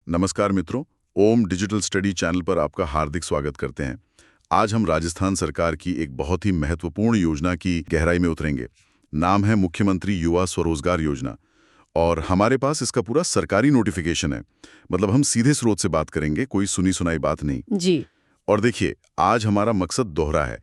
नमस्कार मित्रों, ओम digital study channel पर आपका हार्दिक स्वागत करते हैं। आज हम राजस्थान सरकार की एक बहुत ही महत्वपूर्ण योजना की गहराई में उतरेंगे। नाम है मुख्यमंत्री युवा स्वरोजगार योजना और हमारे पास इसका पूरा सरकारी नोटिफिकेशन है। मतलब हम सीधे स्रोत से बात करेंगे, कोई सुनी सुनाई बात नहीं जी। और देखिए, आज हमारा मकसद दोहरा है।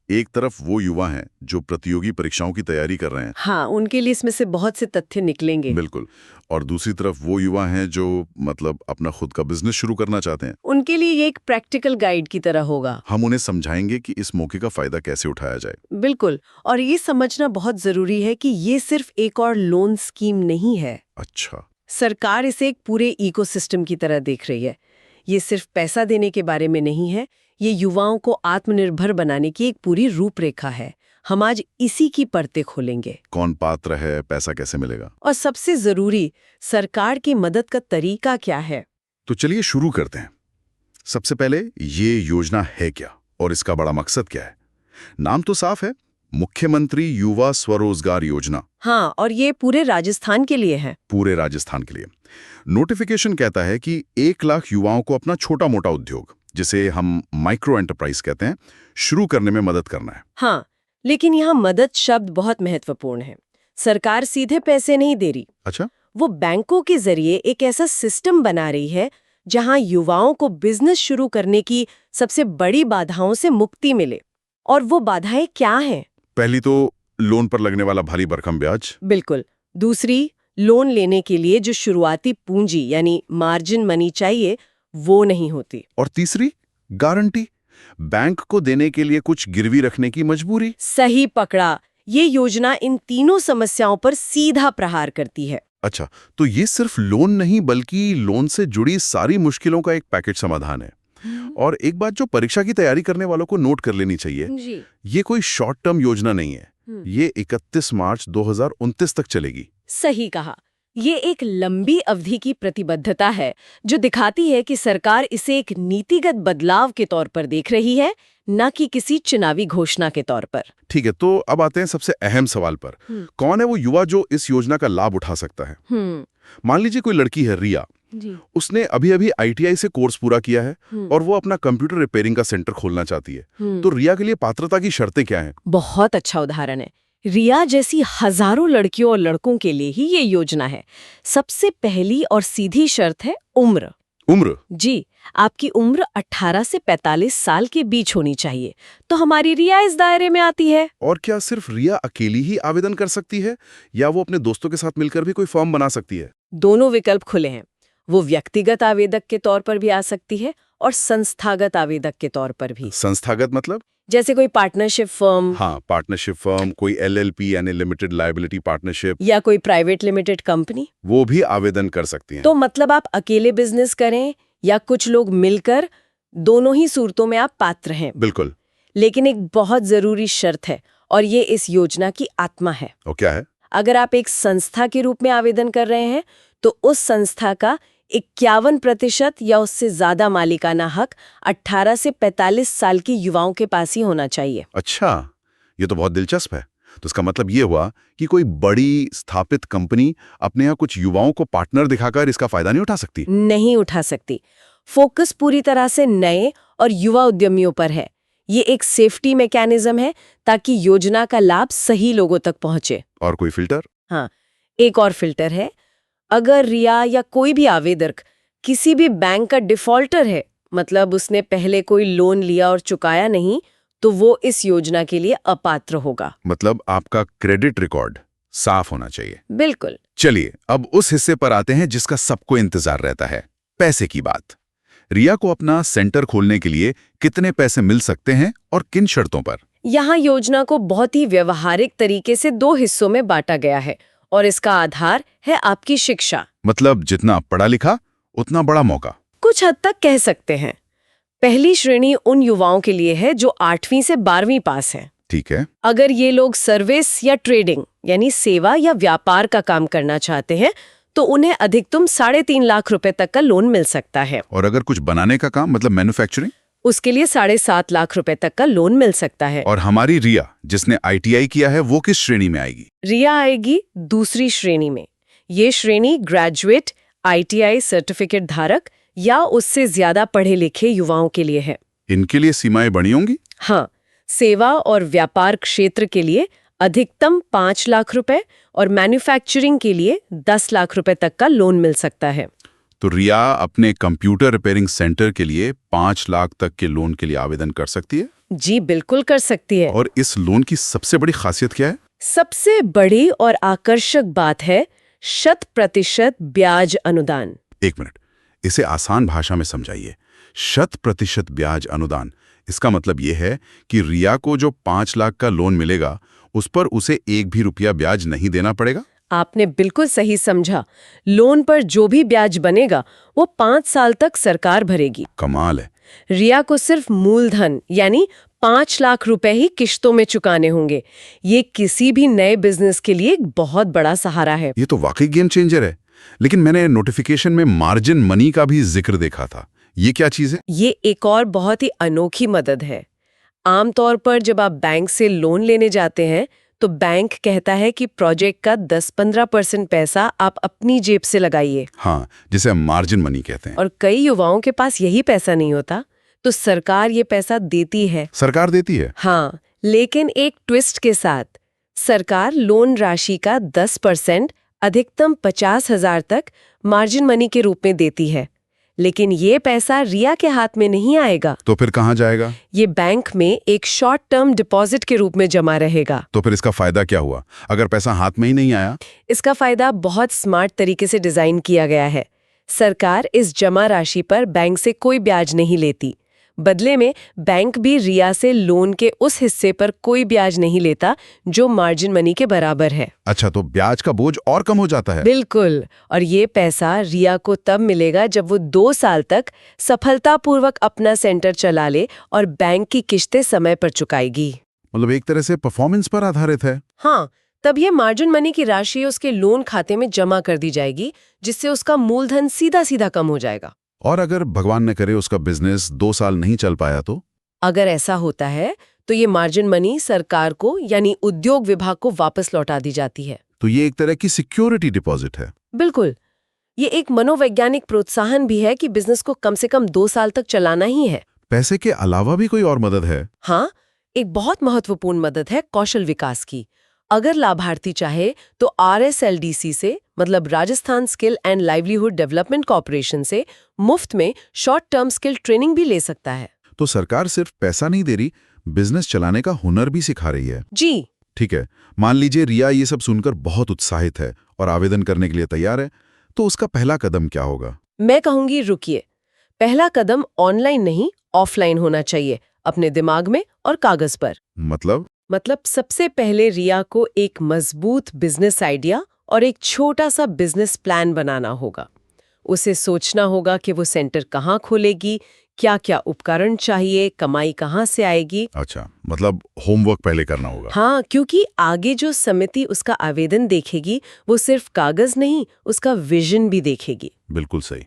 एक तरफ वो युवा हैं जो प्रतियोगी परीक्षाओं की तैयारी कर रहे हैं, हाँ, उनके लिए इसमें से बहुत से तथ्य निकलेंगे। बिल्कुल, और दूसरी तरफ वो युवा हैं जो मतलब अपना खुद का बिजनेस शुरू करना चाहते हैं। उनके लिए ये एक प्रैक्टिकल गाइड की तरह होगा। हम उन्हें समझाएंगे कि इस मौके का फायदा कैसे उठाया जाए। बिल्कुल, और ये समझना बहुत जरूरी है कि ये सिर्फ एक और लोन स्कीम नहीं है। अच्छा, सरकार इसे एक पूरे इकोसिस्टम की तरह देख रही है। ये सिर्फ पैसा देने के बारे में नहीं है, ये युवाओं को आत्मनिर्भर बनाने की एक पूरी रूपरेखा है। हम आज इसी की परतें खोलेंगे। कौन पात्र है, पैसा कैसे मिलेगा, और सबसे जरूरी, सरकार की मदद का तरीका क्या है। तो चलिए शुरू करते हैं। सबसे पहले ये योजना है क्या और इसका बड़ा मकसद क्या है? नाम तो साफ है, मुख्यमंत्री युवा स्वरोजगार योजना। हाँ, और ये पूरे राजस्थान के लिए है। पूरे राजस्थान के लिए। नोटिफिकेशन कहता है कि 1 लाख युवाओं को अपना छोटा मोटा उद्योग, जिसे हम माइक्रो एंटरप्राइज कहते हैं, शुरू करने में मदद करना है। हाँ, लेकिन यहाँ मदद शब्द बहुत महत्वपूर्ण है। सरकार सीधे पैसे नहीं दे रही। अच्छा, वो बैंकों के जरिए एक ऐसा सिस्टम बना रही है जहाँ युवाओं को बिजनेस शुरू करने की सबसे बड़ी बाधाओं से मुक्ति मिले। और वो बाधाएं क्या हैं? पहली तो लोन पर लगने वाला भारी भरकम ब्याज। बिल्कुल। दूसरी, लोन लेने के लिए जो शुरुआती पूंजी यानी मार्जिन मनी चाहिए, वो नहीं होती। और तीसरी, गारंटी, बैंक को देने के लिए कुछ गिरवी रखने की मजबूरी। सही पकड़ा। ये योजना इन तीनों समस्याओं पर सीधा प्रहार करती है। अच्छा, तो ये सिर्फ लोन नहीं बल्कि लोन से जुड़ी सारी मुश्किलों का एक पैकेज समाधान है। और एक बात जो परीक्षा की तैयारी करने वालों को नोट कर लेनी चाहिए, जी। ये कोई शॉर्ट टर्म योजना नहीं है। ये 31 मार्च 2029 तक चलेगी। सही कहा। ये एक लंबी अवधि की प्रतिबद्धता है जो दिखाती है कि सरकार इसे एक नीतिगत बदलाव के तौर पर देख रही है, न कि किसी चुनावी घोषणा के तौर पर। ठीक है, तो अब आते हैं सबसे अहम सवाल पर। कौन है वो युवा जो इस योजना का लाभ उठा सकता है? मान लीजिए कोई लड़की है, रिया। जी। उसने अभी ITI से कोर्स पूरा किया है और वो अपना कंप्यूटर रिपेयरिंग का सेंटर खोलना चाहती है। तो रिया के लिए पात्रता की शर्तें क्या हैं? बहुत अच्छा उदाहरण है। रिया जैसी हजारों लड़कियों और लड़कों के लिए ही ये योजना है। सबसे पहली और सीधी शर्त है उम्र। उम्र? जी, आपकी उम्र 18 से 45 साल के बीच होनी चाहिए। तो हमारी रिया इस दायरे में आती है। और क्या सिर्फ रिया अकेली ही आवेदन कर सकती है या वो अपने दोस्तों के साथ मिलकर भी कोई फॉर्म बना सकती है? दोनों विकल्प खुले हैं। वो व्यक्तिगत आवेदक के तौर पर भी आ सकती है और संस्थागत आवेदक के तौर पर भी। संस्थागत मतलब? जैसे कोई पार्टनरशिप फर्म। हाँ, पार्टनरशिप फर्म, कोई LLP यानी लिमिटेड लायबिलिटी पार्टनरशिप, या कोई प्राइवेट लिमिटेड कंपनी, वो भी आवेदन कर सकती हैं। तो मतलब आप अकेले बिजनेस करें या कुछ लोग मिलकर, दोनों ही सूरतों में आप पात्र हैं। बिल्कुल। लेकिन एक बहुत जरूरी शर्त है और ये इस योजना की आत्मा है। और क्या है? अगर आप एक संस्था के रूप में आवेदन कर रहे हैं तो उस संस्था का 51% या उससे ज्यादा मालिकाना हक 18 से 45 साल के युवाओं के पास ही होना चाहिए। अच्छा, ये तो बहुत दिलचस्प है। तो इसका मतलब ये हुआ कि कोई बड़ी स्थापित कंपनी अपने यहाँ कुछ युवाओं को पार्टनर दिखाकर इसका फायदा नहीं उठा सकती? नहीं उठा सकती। फोकस पूरी तरह से नए और युवा उद्यमियों पर है। ये एक सेफ्टी मैकेनिज्म है ताकि योजना का लाभ सही लोगों तक पहुंचे। और कोई फिल्टर? हाँ, एक और फिल्टर है। अगर रिया या कोई भी आवेदक किसी भी बैंक का डिफॉल्टर है, मतलब उसने पहले कोई लोन लिया और चुकाया नहीं, तो वो इस योजना के लिए अपात्र होगा। मतलब आपका क्रेडिट रिकॉर्ड साफ होना चाहिए। बिल्कुल। चलिए अब उस हिस्से पर आते हैं जिसका सबको इंतजार रहता है, पैसे की बात। रिया को अपना सेंटर खोलने के लिए कितने पैसे मिल सकते हैं और किन शर्तों पर? यहाँ योजना को बहुत ही व्यवहारिक तरीके से 2 हिस्सों में बांटा गया है और इसका आधार है आपकी शिक्षा। मतलब जितना पढ़ा लिखा उतना बड़ा मौका? कुछ हद तक कह सकते हैं। पहली श्रेणी उन युवाओं के लिए है जो 8वीं से 12वीं पास हैं। ठीक है। अगर ये लोग सर्विस या ट्रेडिंग यानी सेवा या व्यापार का काम करना चाहते हैं तो उन्हें अधिकतम 3.5 लाख रुपए तक का लोन मिल सकता है। और अगर कुछ बनाने का काम मतलब मैन्युफैक्चरिंग, उसके लिए 7.5 लाख रुपए तक का लोन मिल सकता है। और हमारी रिया जिसने ITI किया है वो किस श्रेणी में आएगी? रिया आएगी दूसरी श्रेणी में। ये श्रेणी ग्रेजुएट ITI सर्टिफिकेट धारक या उससे ज्यादा पढ़े लिखे युवाओं के लिए है। इनके लिए सीमाएं बनी होंगी? हाँ, सेवा और व्यापार क्षेत्र के लिए अधिकतम 5 लाख रुपए और मैन्युफैक्चरिंग के लिए 10 लाख रुपए तक का लोन मिल सकता है। तो रिया अपने कंप्यूटर रिपेयरिंग सेंटर के लिए 5 लाख तक के लोन के लिए आवेदन कर सकती है? जी बिल्कुल कर सकती है। और इस लोन की सबसे बड़ी खासियत क्या है? सबसे बड़ी और आकर्षक बात है 100% ब्याज अनुदान। 1 मिनट, इसे आसान भाषा में समझाइए। 100% ब्याज अनुदान, इसका मतलब ये है कि रिया को जो 5 लाख का लोन मिलेगा उस पर उसे 1 भी रुपया ब्याज नहीं देना पड़ेगा? आपने बिल्कुल सही समझा। लोन पर जो भी ब्याज बनेगा वो 5 साल तक सरकार भरेगी। कमाल है। रिया को सिर्फ मूलधन यानी 5 लाख रुपए ही किश्तों में चुकाने होंगे। ये किसी भी नए बिजनेस के लिए एक बहुत बड़ा सहारा है। ये तो वाकई गेम चेंजर है। लेकिन मैंने नोटिफिकेशन में मार्जिन मनी का भी जिक्र देखा था। ये क्या चीज है? ये एक और बहुत ही अनोखी मदद है। आमतौर पर जब आप बैंक से लोन लेने जाते हैं तो बैंक कहता है कि प्रोजेक्ट का 10-15% पैसा आप अपनी जेब से लगाइए। हाँ, जिसे हम मार्जिन मनी कहते हैं। और कई युवाओं के पास यही पैसा नहीं होता, तो सरकार ये पैसा देती है। सरकार देती है? हाँ, लेकिन एक ट्विस्ट के साथ। सरकार लोन राशि का 10% अधिकतम 50,000 तक मार्जिन मनी के रूप में देती है। लेकिन ये पैसा रिया के हाथ में नहीं आएगा। तो फिर कहाँ जाएगा? ये बैंक में एक शॉर्ट टर्म डिपॉजिट के रूप में जमा रहेगा। तो फिर इसका फायदा क्या हुआ अगर पैसा हाथ में ही नहीं आया? इसका फायदा बहुत स्मार्ट तरीके से डिजाइन किया गया है। सरकार इस जमा राशि पर बैंक से कोई ब्याज नहीं लेती। बदले में बैंक भी रिया से लोन के उस हिस्से पर कोई ब्याज नहीं लेता जो मार्जिन मनी के बराबर है। अच्छा, तो ब्याज का बोझ और कम हो जाता है? बिल्कुल। और ये पैसा रिया को तब मिलेगा जब वो 2 साल तक सफलतापूर्वक अपना सेंटर चला ले और बैंक की किश्तें समय पर चुकाएगी। मतलब एक तरह से परफॉर्मेंस पर आधारित है। हाँ, तब ये मार्जिन मनी की राशि उसके लोन खाते में जमा कर दी जाएगी, जिससे उसका मूलधन सीधा सीधा कम हो जाएगा। और अगर भगवान न करे उसका बिजनेस 2 साल नहीं चल पाया तो? अगर ऐसा होता है तो ये मार्जिन मनी सरकार को यानी उद्योग विभाग को वापस लौटा दी जाती है। तो ये एक तरह की सिक्योरिटी डिपॉजिट है। बिल्कुल। ये एक मनोवैज्ञानिक प्रोत्साहन भी है कि बिजनेस को कम से कम 2 साल तक चलाना ही है। पैसे के अलावा भी कोई और मदद है? हाँ, एक बहुत महत्वपूर्ण मदद है कौशल विकास की। अगर लाभार्थी चाहे तो RSLDC से मतलब Rajasthan skill and livelihood development corporation से मुफ्त में शॉर्ट टर्म स्किल ट्रेनिंग भी ले सकता है। तो सरकार सिर्फ पैसा नहीं दे रही, बिजनेस चलाने का हुनर भी सिखा रही है। जी। ठीक है, मान लीजिए रिया ये सब सुनकर बहुत उत्साहित है और आवेदन करने के लिए तैयार है, तो उसका पहला कदम क्या होगा? मैं कहूंगी रुकिए। पहला कदम ऑनलाइन नहीं ऑफलाइन होना चाहिए, अपने दिमाग में और कागज पर। मतलब सबसे पहले रिया को एक मजबूत बिजनेस आइडिया और एक छोटा सा बिजनेस प्लान बनाना होगा। उसे सोचना होगा कि वो सेंटर कहाँ खोलेगी, क्या क्या उपकरण चाहिए, कमाई कहाँ से आएगी। अच्छा, मतलब होमवर्क पहले करना होगा। हाँ, क्योंकि आगे जो समिति उसका आवेदन देखेगी वो सिर्फ कागज नहीं, उसका विजन भी देखेगी। बिल्कुल सही।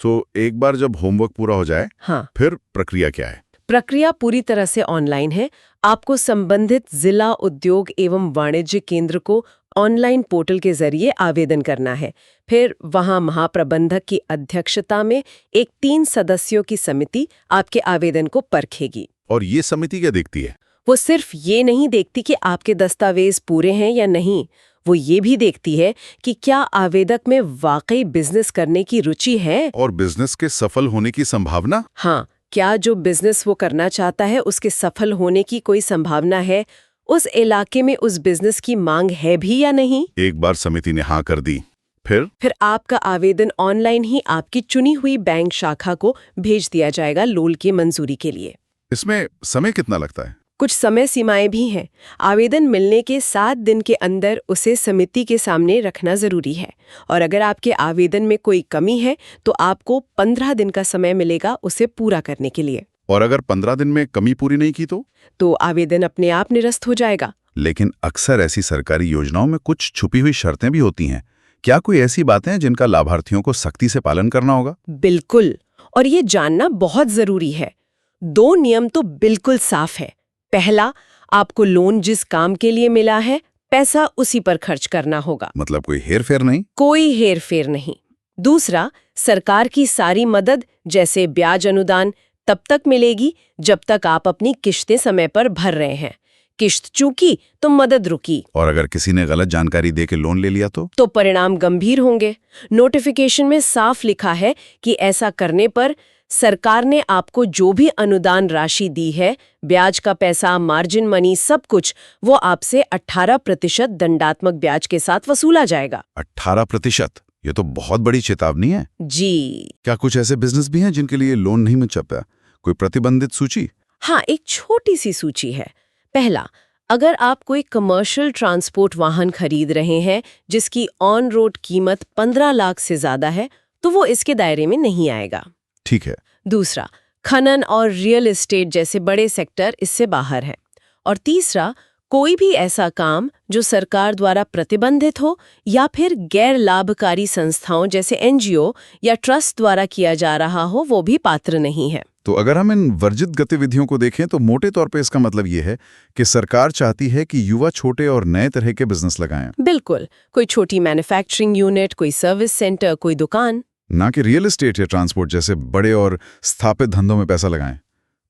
तो एक बार जब होमवर्क पूरा हो जाए, हाँ, फिर प्रक्रिया क्या है? प्रक्रिया पूरी तरह से ऑनलाइन है। आपको संबंधित जिला उद्योग एवं वाणिज्य केंद्र को ऑनलाइन पोर्टल के जरिए आवेदन करना है। फिर वहां महाप्रबंधक की अध्यक्षता में एक 3 सदस्यों की समिति आपके आवेदन को परखेगी। और ये समिति क्या देखती है? वो सिर्फ ये नहीं देखती कि आपके दस्तावेज पूरे हैं या नहीं, वो ये भी देखती है कि क्या आवेदक में वाकई बिजनेस करने की रुचि है और बिजनेस के सफल होने की संभावना। हाँ, क्या जो बिजनेस वो करना चाहता है उसके सफल होने की कोई संभावना है, उस इलाके में उस बिजनेस की मांग है भी या नहीं। एक बार समिति ने हाँ कर दी, फिर आपका आवेदन ऑनलाइन ही आपकी चुनी हुई बैंक शाखा को भेज दिया जाएगा लोन की मंजूरी के लिए। इसमें समय कितना लगता है? कुछ समय सीमाएं भी हैं। आवेदन मिलने के 7 दिन के अंदर उसे समिति के सामने रखना जरूरी है, और अगर आपके आवेदन में कोई कमी है तो आपको 15 दिन का समय मिलेगा उसे पूरा करने के लिए। और अगर 15 दिन में कमी पूरी नहीं की तो आवेदन अपने आप निरस्त हो जाएगा। लेकिन अक्सर ऐसी सरकारी योजनाओं में कुछ छुपी हुई शर्तें भी होती हैं। क्या कोई ऐसी बातें हैं जिनका लाभार्थियों को सख्ती से पालन करना होगा? बिल्कुल, और ये जानना बहुत जरूरी है। 2 नियम तो बिल्कुल साफ है। पहला, आपको लोन जिस काम के लिए मिला है पैसा उसी पर खर्च करना होगा। मतलब कोई हेरफेर नहीं? कोई हेरफेर नहीं। दूसरा, सरकार की सारी मदद जैसे ब्याज अनुदान तब तक मिलेगी जब तक आप अपनी किश्तें समय पर भर रहे हैं। किश्त चूकी तो मदद रुकी। और अगर किसी ने गलत जानकारी दे के लोन ले लिया तो परिणाम गंभीर होंगे। नोटिफिकेशन में साफ लिखा है कि ऐसा करने पर सरकार ने आपको जो भी अनुदान राशि दी है, ब्याज का पैसा, मार्जिन मनी, सब कुछ, वो आपसे 18% दंडात्मक ब्याज के साथ वसूला जाएगा। 18%? ये तो बहुत बड़ी चेतावनी है। जी क्या कुछ ऐसे बिजनेस भी हैं जिनके लिए लोन नहीं मिल पाया? कोई प्रतिबंधित सूची? हाँ, एक छोटी सी सूची है। पहला, अगर आप कोई कमर्शियल ट्रांसपोर्ट वाहन खरीद रहे हैं जिसकी ऑन रोड कीमत 15 लाख से ज्यादा है, तो वो इसके दायरे में नहीं आएगा। ठीक है। दूसरा, खनन और रियल एस्टेट जैसे बड़े सेक्टर इससे बाहर हैं। और तीसरा, कोई भी ऐसा काम जो सरकार द्वारा प्रतिबंधित हो या फिर गैर लाभकारी संस्थाओं जैसे एनजीओ या ट्रस्ट द्वारा किया जा रहा हो, वो भी पात्र नहीं है। तो अगर हम इन वर्जित गतिविधियों को देखें तो मोटे तौर पे इसका मतलब ये है कि सरकार चाहती है कि युवा छोटे और नए तरह के बिजनेस लगाएं। बिल्कुल, कोई छोटी मैन्युफैक्चरिंग यूनिट, कोई सर्विस सेंटर, कोई दुकान। ना कि रियल एस्टेट या ट्रांसपोर्ट जैसे बड़े और स्थापित धंधों में पैसा लगाएं।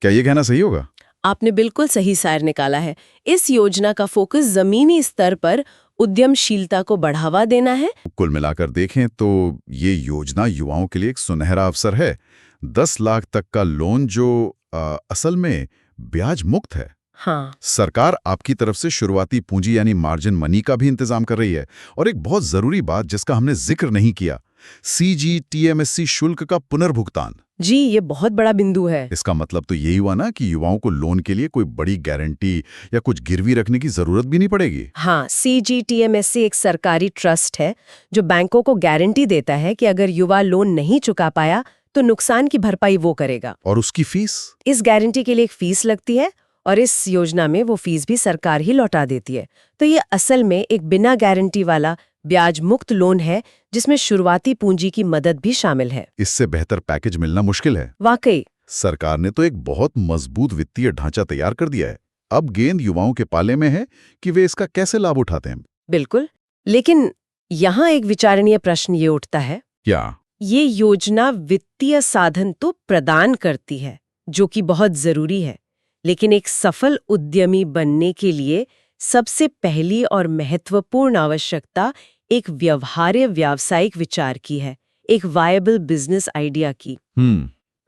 क्या ये कहना सही होगा? आपने बिल्कुल सही सार निकाला है। इस योजना का फोकस जमीनी स्तर पर उद्यमशीलता को बढ़ावा देना है। कुल मिलाकर देखें तो ये योजना युवाओं के लिए एक सुनहरा अवसर है। 10 लाख तक का लोन जो असल में ब्याज मुक्त है। हाँ, सरकार आपकी तरफ से शुरुआती पूंजी यानी मार्जिन मनी का भी इंतजाम कर रही है। और एक बहुत जरूरी बात जिसका हमने जिक्र नहीं किया, CGTMSE शुल्क का पुनर्भुगतान। जी, ये बहुत बड़ा बिंदु है। इसका मतलब तो यही हुआ ना कि युवाओं को लोन के लिए कोई बड़ी गारंटी या कुछ गिरवी रखने की जरूरत भी नहीं पड़ेगी। हाँ, CGTMSE एक सरकारी ट्रस्ट है जो बैंकों को गारंटी देता है कि अगर युवा लोन नहीं चुका पाया तो नुकसान की भरपाई वो करेगा। और उसकी फीस? इस गारंटी के लिए एक फीस लगती है और इस योजना में वो फीस भी सरकार ही लौटा देती है। तो ये असल में एक बिना गारंटी वाला ब्याज मुक्त लोन है जिसमें शुरुआती पूंजी की मदद भी शामिल है। इससे बेहतर पैकेज मिलना मुश्किल है। वाकई सरकार ने तो एक बहुत मजबूत वित्तीय ढांचा तैयार कर दिया है। अब गेंद युवाओं के पाले में है कि वे इसका कैसे लाभ उठाते हैं। बिल्कुल, लेकिन यहाँ एक विचारणीय प्रश्न ये उठता है, क्या ये योजना वित्तीय साधन तो प्रदान करती है जो कि बहुत जरूरी है, लेकिन एक सफल उद्यमी बनने के लिए सबसे पहली और महत्वपूर्ण आवश्यकता एक व्यवहार्य व्यावसायिक विचार की है, एक वायबल बिजनेस आइडिया की।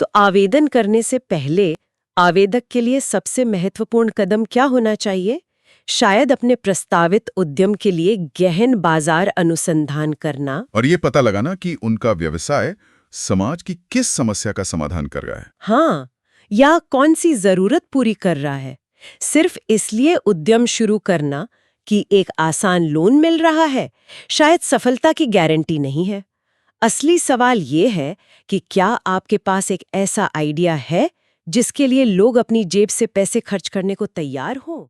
तो आवेदन करने से पहले आवेदक के लिए सबसे महत्वपूर्ण कदम क्या होना चाहिए? शायद अपने प्रस्तावित उद्यम के लिए गहन बाजार अनुसंधान करना और ये पता लगाना कि उनका व्यवसाय समाज की किस समस्या का समाधान कर रहा है। हाँ, या कौन सी जरूरत पूरी कर रहा है। सिर्फ इसलिए उद्यम शुरू करना कि एक आसान लोन मिल रहा है शायद सफलता की गारंटी नहीं है। असली सवाल ये है कि क्या आपके पास एक ऐसा आइडिया है जिसके लिए लोग अपनी जेब से पैसे खर्च करने को तैयार हों?